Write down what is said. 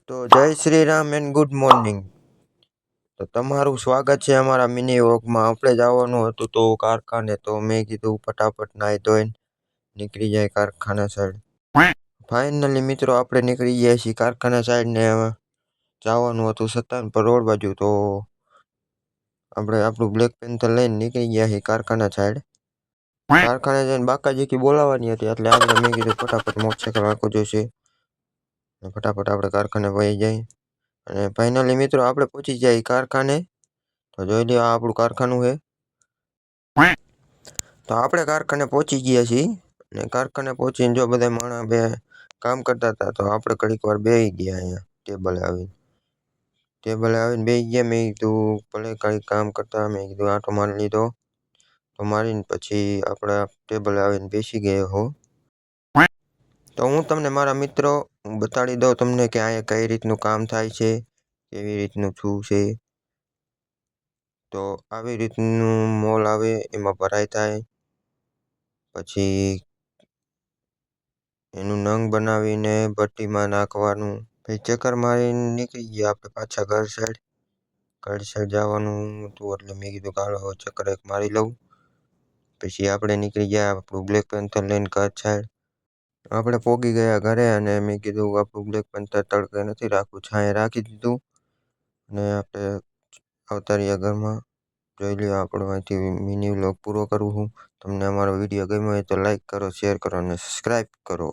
તો જય Shri Ram and good morning. તો તમારું સ્વાગત છે અમારા મિની વોકમાં. આપણે જવાનું હતું તો કારખાને, તો મેં કીધું ફટાફટ નાહી ધોઈને નીકળી જાય કારખાના સાઈડ. ફાઇનલી મિત્રો આપણે નીકળી ગયા છીએ કારખાના સાઈડ ને જવાનું હતું સત્તાનપર રોડ બાજુ. તો આપણે આપણું બ્લેક પેન્થર લઈને નીકળી ગયા છીએ કારખાના સાઈડ. કારખાને જઈને બાકાજી બોલાવવાની હતી એટલે આપણે મેં કીધું ફટાફટ મોટરસાઇકલ આખું જોઈશે, ફટાફટ આપણે કારખાને વહી જાય. અને ફાઇનલી મિત્રો આપણે પહોંચી જાય કારખાને. તો જોઈ લો આ આપણું કારખાનું છે. તો આપણે કારખાને પહોંચી ગયા છીએ અને કારખાને પહોંચીને જો બધા માણસ બે કામ કરતા હતા તો આપણે ઘડીક વાર બેસી ગયા. અહીંયા ટેબલે આવીને બેસી ગયા. મેં કીધું ભલે કંઈક કામ કરતા, મેં કીધું આંટો મારી લીધો. તો મારીને પછી આપણે ટેબલે આવીને બેસી ગયો હું. તો હું તમને મારા મિત્રો બતાડી દઉં તમને કે અહીંયા કઈ રીતનું કામ થાય છે, કેવી રીતનું શું છે. તો આવી રીતનું મોલ આવે, એમાં ભરાઈ થાય, પછી એનું નંગ બનાવીને ભટ્ટીમાં નાખવાનું. પછી ચક્કર મારીને નીકળી ગયા આપણે પાછા ઘર સાઈડ જવાનું હતું એટલે મેં કીધું કે હાલો ચક્કર એક મારી લઉં. પછી આપણે નીકળી ગયા આપણું બ્લેક પેન્થર લઈને ઘર સાઈડ. આપણે પોગી ગયા ઘરે અને મેં કીધું આપણું બ્લેક પેન્થર તડકે નથી રાખવું, છાંયે રાખી દીધું અને આપણે આવતા રહ્યા ઘરમાં. જોઈ લો આપણો અહીંથી મિની વ્લોગ પૂરો કરું છું. તમને અમારો વિડીયો ગમ્યો હોય તો લાઈક કરો, શેર કરો અને સબસ્ક્રાઈબ કરો.